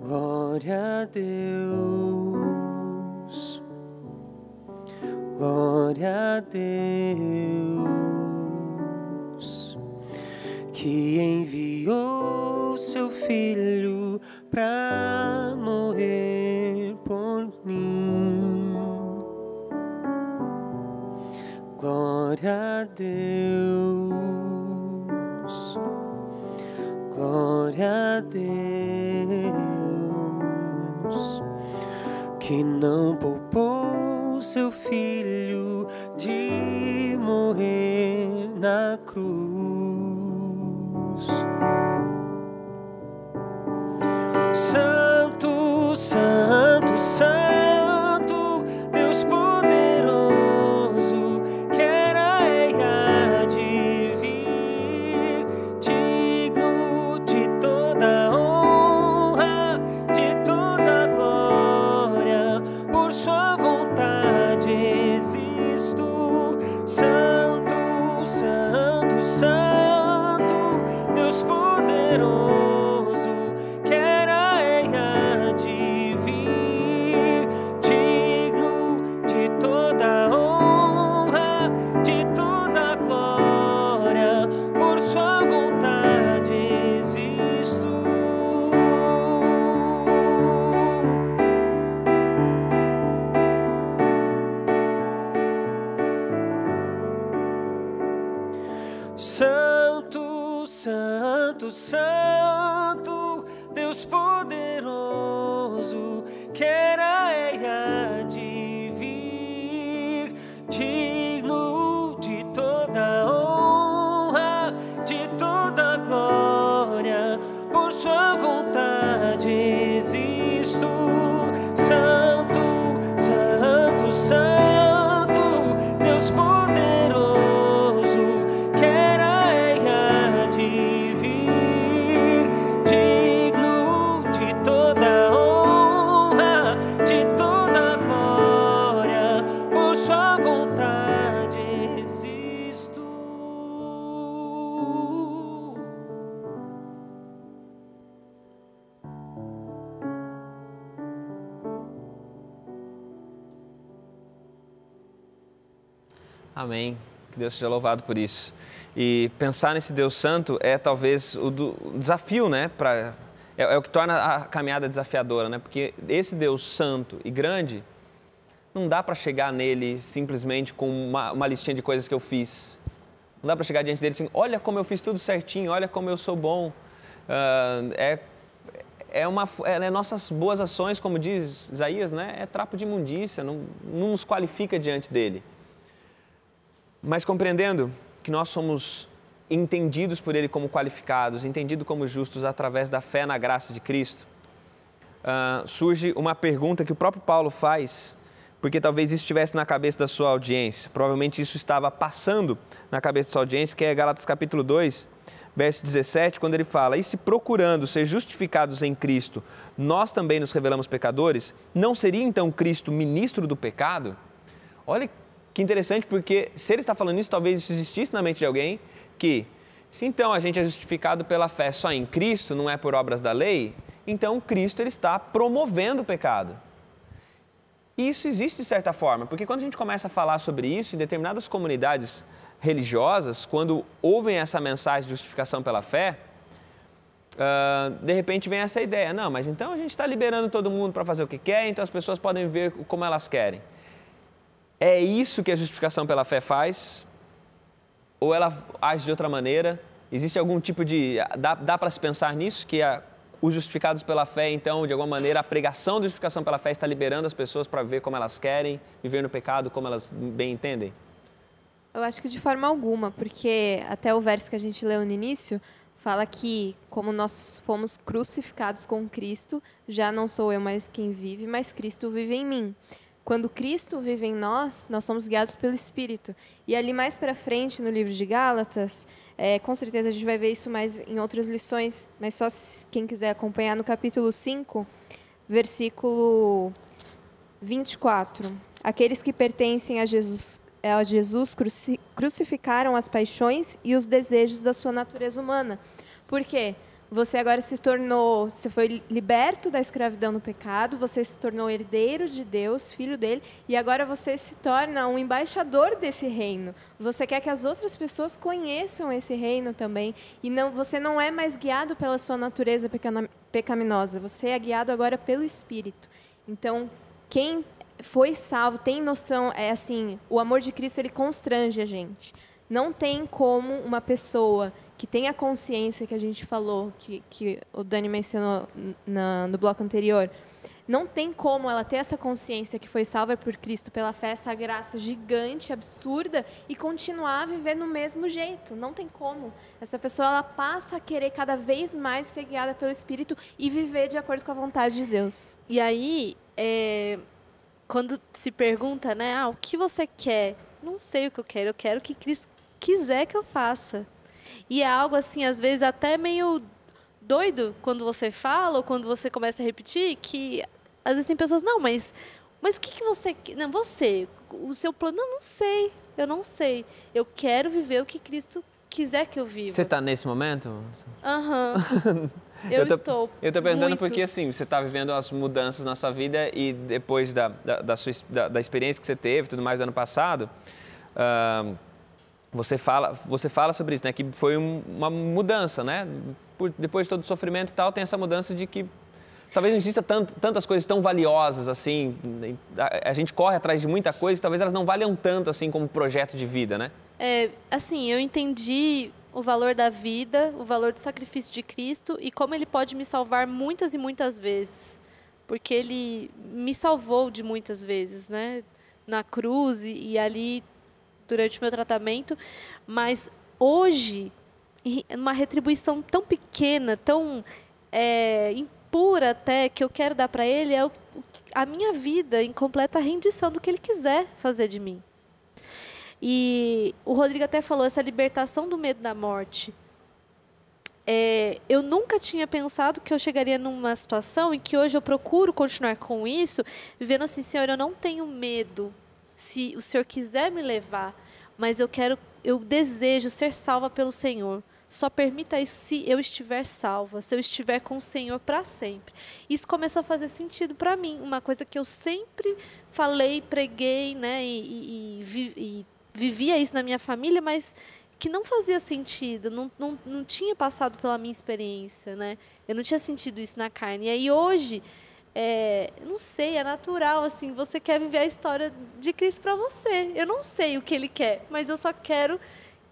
Glória a Deus, glória a Deus, que enviou seu Filho pra morrer por mim. Glória a Deus, glória a Deus, que não poupou seu Filho de morrer na cruz. Santo, Santo, Santo, Deus poderoso, que era e há de vir, digno de toda honra, de toda glória, por sua vontade existo. Santo, Santo, Santo, Deus poderoso, que era e há de vir, digno de toda honra, de toda glória, por sua vontade existo. Santo, Santo, Santo, Deus poderoso, que era e há de vir, digno de toda honra, de toda glória, por sua vontade existo. Santo, Amém. Que Deus seja louvado por isso. E pensar nesse Deus Santo é talvez o desafio, né? É o que torna a caminhada desafiadora, né? Porque esse Deus Santo e grande, não dá para chegar nele simplesmente com uma listinha de coisas que eu fiz. Não dá para chegar diante dele assim, olha como eu fiz tudo certinho, olha como eu sou bom. Nossas boas ações, como diz Isaías, né? É trapo de imundícia, não nos qualifica diante dele. Mas compreendendo que nós somos entendidos por ele como qualificados, entendidos como justos através da fé na graça de Cristo, surge uma pergunta que o próprio Paulo faz, porque talvez isso estivesse na cabeça da sua audiência, provavelmente isso estava passando na cabeça da sua audiência, que é Gálatas capítulo 2, verso 17, quando ele fala: e se procurando ser justificados em Cristo, nós também nos revelamos pecadores, não seria então Cristo ministro do pecado? Olha que interessante, porque se ele está falando isso, talvez isso existisse na mente de alguém, que se então a gente é justificado pela fé só em Cristo, não é por obras da lei, então Cristo ele está promovendo o pecado. E isso existe de certa forma, porque quando a gente começa a falar sobre isso, em determinadas comunidades religiosas, quando ouvem essa mensagem de justificação pela fé, de repente vem essa ideia, não, mas então a gente está liberando todo mundo para fazer o que quer, então as pessoas podem ver como elas querem. É isso que a justificação pela fé faz? Ou ela age de outra maneira? Existe algum tipo de... Dá para se pensar nisso? Que os justificados pela fé, então, de alguma maneira, a pregação da justificação pela fé está liberando as pessoas para ver como elas querem, viver no pecado como elas bem entendem? Eu acho que de forma alguma, porque até o verso que a gente leu no início fala que, como nós fomos crucificados com Cristo, já não sou eu mais quem vive, mas Cristo vive em mim. Quando Cristo vive em nós, nós somos guiados pelo Espírito. E ali mais para frente, no livro de Gálatas, com certeza a gente vai ver isso mais em outras lições, mas só quem quiser acompanhar no capítulo 5, versículo 24. Aqueles que pertencem a Jesus crucificaram as paixões e os desejos da sua natureza humana. Por quê? Você agora você foi liberto da escravidão no pecado, você se tornou herdeiro de Deus, filho dele, e agora você se torna um embaixador desse reino. Você quer que as outras pessoas conheçam esse reino também, e você não é mais guiado pela sua natureza pecaminosa, você é guiado agora pelo Espírito. Então, quem foi salvo tem noção, o amor de Cristo ele constrange a gente. Não tem como uma pessoa que tem a consciência que a gente falou, que o Dani mencionou no bloco anterior, não tem como ela ter essa consciência que foi salva por Cristo pela fé, essa graça gigante, absurda, e continuar a viver no mesmo jeito. Não tem como. Essa pessoa ela passa a querer cada vez mais ser guiada pelo Espírito e viver de acordo com a vontade de Deus. E aí, quando se pergunta, né, o que você quer? Não sei o que eu quero o que Cristo quiser que eu faça. E é algo assim, às vezes, até meio doido quando você fala ou quando você começa a repetir, que às vezes tem pessoas, não, mas o que você... Não, o seu plano, não sei, eu não sei. Eu quero viver o que Cristo quiser que eu viva. Você está nesse momento? Aham. Eu estou perguntando muito. Porque, assim, você está vivendo as mudanças na sua vida e depois da experiência que você teve, tudo mais, do ano passado... Você fala sobre isso, né? Que foi uma mudança, né? Depois de todo o sofrimento e tal, tem essa mudança de que talvez não exista tantas coisas tão valiosas assim. A gente corre atrás de muita coisa e talvez elas não valham tanto assim como projeto de vida, né? Assim, eu entendi o valor da vida, o valor do sacrifício de Cristo e como ele pode me salvar muitas e muitas vezes. Porque ele me salvou de muitas vezes, né? Na cruz e ali... durante o meu tratamento, mas hoje, uma retribuição tão pequena, tão impura até, que eu quero dar para ele, é a minha vida em completa rendição do que ele quiser fazer de mim. E o Rodrigo até falou, essa libertação do medo da morte. Eu nunca tinha pensado que eu chegaria numa situação em que hoje eu procuro continuar com isso, vivendo assim, Senhor, eu não tenho medo. Se o Senhor quiser me levar, mas eu desejo ser salva pelo Senhor. Só permita isso se eu estiver salva, se eu estiver com o Senhor para sempre. Isso começou a fazer sentido para mim, uma coisa que eu sempre falei, preguei, né, e vivia isso na minha família, mas que não fazia sentido, não tinha passado pela minha experiência, né? Eu não tinha sentido isso na carne. E aí hoje, não sei, é natural, assim, você quer viver a história de Cristo para você. Eu não sei o que Ele quer, mas eu só quero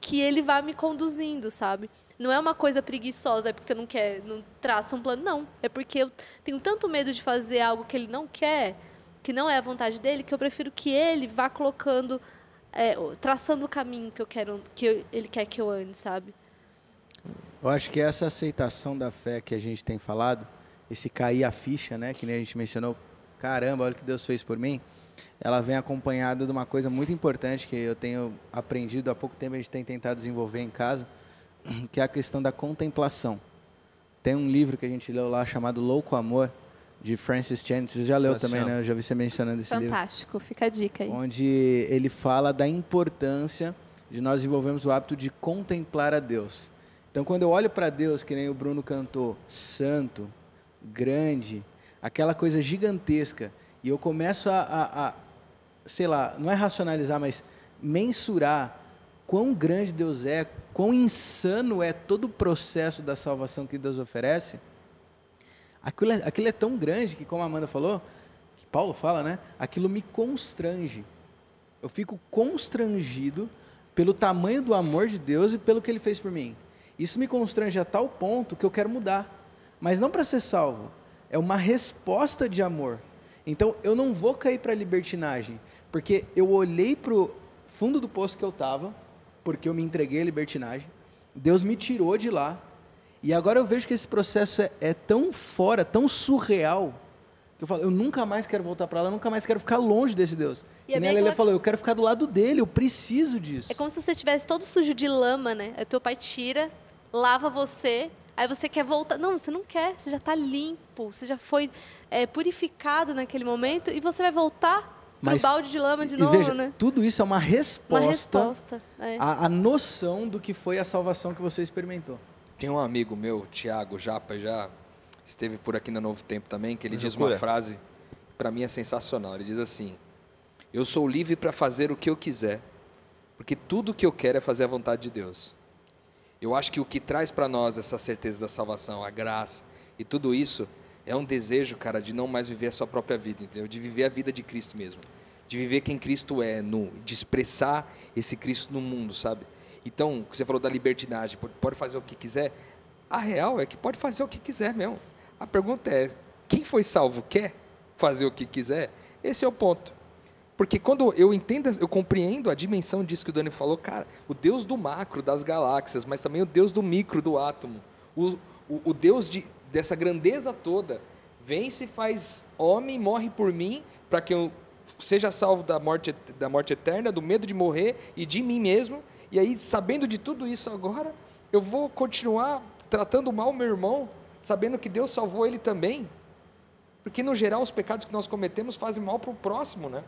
que Ele vá me conduzindo, sabe? Não é uma coisa preguiçosa, é porque você não traça um plano, não. É porque eu tenho tanto medo de fazer algo que Ele não quer, que não é a vontade dEle, que eu prefiro que Ele vá colocando, traçando o caminho que eu quero, Ele quer que eu ande, sabe? Eu acho que essa aceitação da fé que a gente tem falado, esse cair a ficha, né, que nem a gente mencionou, caramba, olha o que Deus fez por mim, ela vem acompanhada de uma coisa muito importante que eu tenho aprendido há pouco tempo, a gente tem tentado desenvolver em casa, que é a questão da contemplação. Tem um livro que a gente leu lá chamado Louco Amor, de Francis Chan, você já leu também, né? Eu já vi você mencionando esse livro. Fantástico, fica a dica aí. Onde ele fala da importância de nós desenvolvermos o hábito de contemplar a Deus. Então, quando eu olho para Deus, que nem o Bruno cantou, santo, grande, aquela coisa gigantesca, e eu começo sei lá, não é racionalizar, mas mensurar quão grande Deus é, quão insano é todo o processo da salvação que Deus oferece, aquilo é tão grande que, como a Amanda falou, que Paulo fala, né? Aquilo me constrange. Eu fico constrangido pelo tamanho do amor de Deus e pelo que Ele fez por mim. Isso me constrange a tal ponto que eu quero mudar. Mas não para ser salvo. É uma resposta de amor. Então, eu não vou cair para a libertinagem, porque eu olhei para o fundo do poço que eu estava, porque eu me entreguei à libertinagem, Deus me tirou de lá, e agora eu vejo que esse processo é tão fora, tão surreal, que eu falo, eu nunca mais quero voltar para lá, eu nunca mais quero ficar longe desse Deus. E a Lélia falou, eu quero ficar do lado dele, eu preciso disso. É como se você estivesse todo sujo de lama, né? Aí teu pai tira, lava você, aí você quer voltar. Não, você não quer, você já está limpo, você já foi purificado naquele momento, e você vai voltar pro balde de lama de novo, veja, né? Tudo isso é uma resposta, é. à noção do que foi a salvação que você experimentou. Tem um amigo meu, Tiago Japa, já esteve por aqui na Novo Tempo também, que ele diz uma frase, para mim é sensacional. Ele diz assim, eu sou livre para fazer o que eu quiser, porque tudo o que eu quero é fazer a vontade de Deus. Eu acho que o que traz para nós essa certeza da salvação, a graça e tudo isso, é um desejo, cara, de não mais viver a sua própria vida, entendeu? De viver a vida de Cristo mesmo. De viver quem Cristo é, de expressar esse Cristo no mundo, sabe? Então, você falou da libertinagem, pode fazer o que quiser. A real é que pode fazer o que quiser mesmo. A pergunta é, quem foi salvo quer fazer o que quiser? Esse é o ponto. Porque quando eu entendo, eu compreendo a dimensão disso que o Dani falou, cara, o Deus do macro, das galáxias, mas também o Deus do micro, do átomo, o Deus dessa grandeza toda, vem, se faz homem, morre por mim, para que eu seja salvo da morte eterna, do medo de morrer e de mim mesmo. E aí, sabendo de tudo isso agora, eu vou continuar tratando mal o meu irmão, sabendo que Deus salvou ele também. Porque, no geral, os pecados que nós cometemos fazem mal para o próximo, né?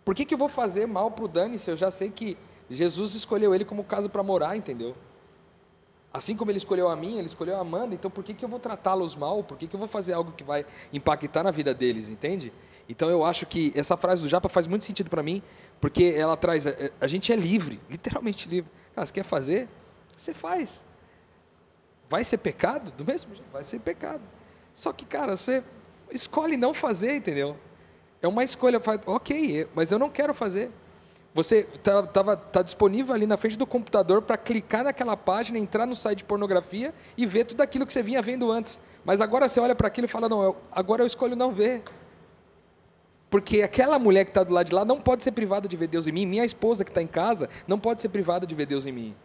Por que eu vou fazer mal para o Dani se eu já sei que Jesus escolheu ele como casa para morar, entendeu? Assim como ele escolheu a mim, ele escolheu a Amanda, então por que eu vou tratá-los mal? Por que eu vou fazer algo que vai impactar na vida deles, entende? Então eu acho que essa frase do Japa faz muito sentido para mim, porque ela traz, a gente é livre, literalmente livre. Cara, você quer fazer? Você faz. Vai ser pecado? Do mesmo jeito, vai ser pecado. Só que, cara, você escolhe não fazer, entendeu? É uma escolha, ok, mas eu não quero fazer. Você tá disponível ali na frente do computador para clicar naquela página, entrar no site de pornografia e ver tudo aquilo que você vinha vendo antes. Mas agora você olha para aquilo e fala, não, agora eu escolho não ver. Porque aquela mulher que está do lado de lá não pode ser privada de ver Deus em mim. Minha esposa que está em casa não pode ser privada de ver Deus em mim.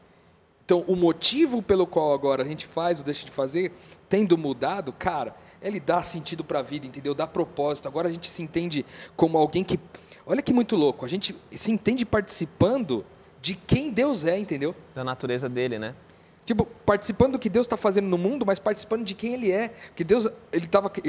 Então, o motivo pelo qual agora a gente faz ou deixa de fazer, tendo mudado, cara, ele dá sentido para a vida, entendeu? Dá propósito. Agora a gente se entende como alguém que... Olha que muito louco. A gente se entende participando de quem Deus é, entendeu? Da natureza dele, né? Tipo, participando do que Deus está fazendo no mundo, mas participando de quem Ele é. Porque Deus,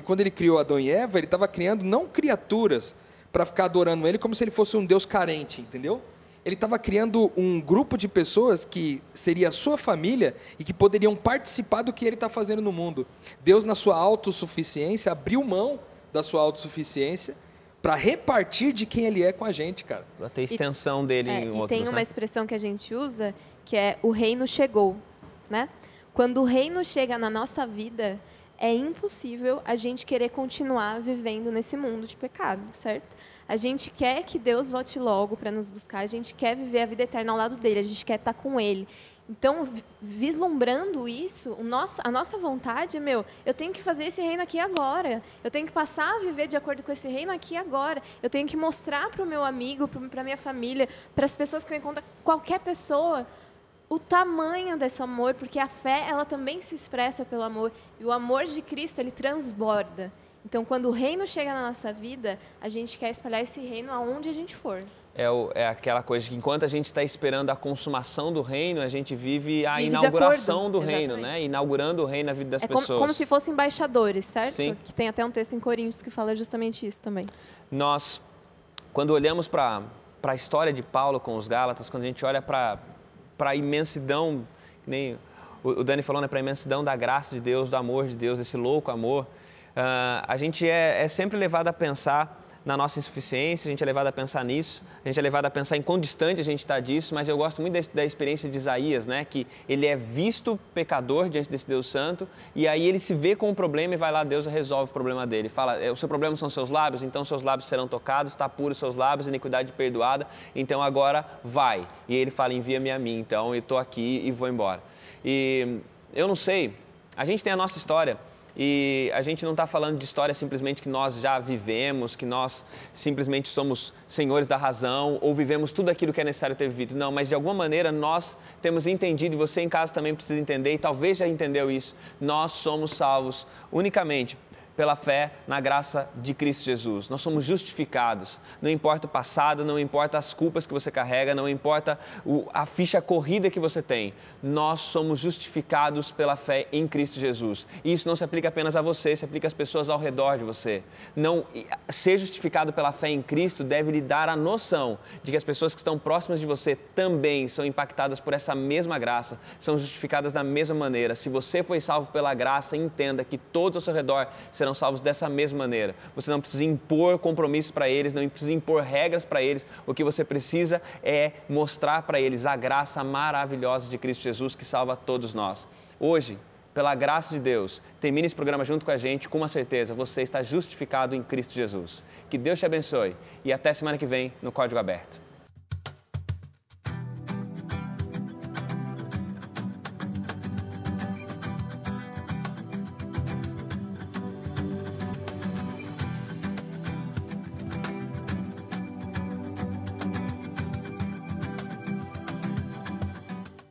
quando Ele criou Adão e Eva, Ele estava criando não criaturas para ficar adorando Ele como se Ele fosse um Deus carente, entendeu? Ele estava criando um grupo de pessoas que seria a sua família e que poderiam participar do que Ele está fazendo no mundo. Deus, na sua autossuficiência, abriu mão da sua autossuficiência para repartir de quem ele é com a gente, cara. Para ter extensão dele em outros, e tem uma né? expressão que a gente usa, que é o reino chegou, né? Quando o reino chega na nossa vida, é impossível a gente querer continuar vivendo nesse mundo de pecado, certo? A gente quer que Deus volte logo para nos buscar, a gente quer viver a vida eterna ao lado dele, a gente quer estar com ele. Então, vislumbrando isso, a nossa vontade, eu tenho que fazer esse reino aqui agora. Eu tenho que passar a viver de acordo com esse reino aqui agora. Eu tenho que mostrar para o meu amigo, para a minha família, para as pessoas que eu encontro, qualquer pessoa, o tamanho desse amor, porque a fé, ela também se expressa pelo amor. E o amor de Cristo, ele transborda. Então, quando o reino chega na nossa vida, a gente quer espalhar esse reino aonde a gente for. É aquela coisa que enquanto a gente está esperando a consumação do reino, a gente vive a inauguração do reino, né? Inaugurando o reino na vida das pessoas. Como se fossem embaixadores, certo? Sim. Que tem até um texto em Coríntios que fala justamente isso também. Nós, quando olhamos para a história de Paulo com os Gálatas, quando a gente olha para a imensidão, nem o Dani falou, né? Para a imensidão da graça de Deus, do amor de Deus, desse louco amor, a gente é sempre levado a pensar na nossa insuficiência, a gente é levado a pensar nisso, a gente é levado a pensar em quão distante a gente está disso, mas eu gosto muito da experiência de Isaías, né? Que ele é visto pecador diante desse Deus santo, e aí ele se vê com um problema e vai lá, Deus resolve o problema dele. Fala, o seu problema são seus lábios, então seus lábios serão tocados, está puro os seus lábios, iniquidade perdoada, então agora vai. E ele fala, envia-me a mim, então eu estou aqui e vou embora. E eu não sei, a gente tem a nossa história, e a gente não está falando de história simplesmente que nós já vivemos, que nós simplesmente somos senhores da razão ou vivemos tudo aquilo que é necessário ter vivido. Não, mas de alguma maneira nós temos entendido, e você em casa também precisa entender, e talvez já entendeu isso, nós somos salvos unicamente pela fé na graça de Cristo Jesus. Nós somos justificados. Não importa o passado, não importa as culpas que você carrega, não importa a ficha corrida que você tem. Nós somos justificados pela fé em Cristo Jesus. E isso não se aplica apenas a você, se aplica às pessoas ao redor de você. Não, ser justificado pela fé em Cristo deve lhe dar a noção de que as pessoas que estão próximas de você também são impactadas por essa mesma graça, são justificadas da mesma maneira. Se você foi salvo pela graça, entenda que todos ao seu redor serão salvos dessa mesma maneira. Você não precisa impor compromissos para eles, não precisa impor regras para eles. O que você precisa é mostrar para eles a graça maravilhosa de Cristo Jesus que salva todos nós. Hoje, pela graça de Deus, termine esse programa junto com a gente, com uma certeza, você está justificado em Cristo Jesus. Que Deus te abençoe e até semana que vem no Código Aberto.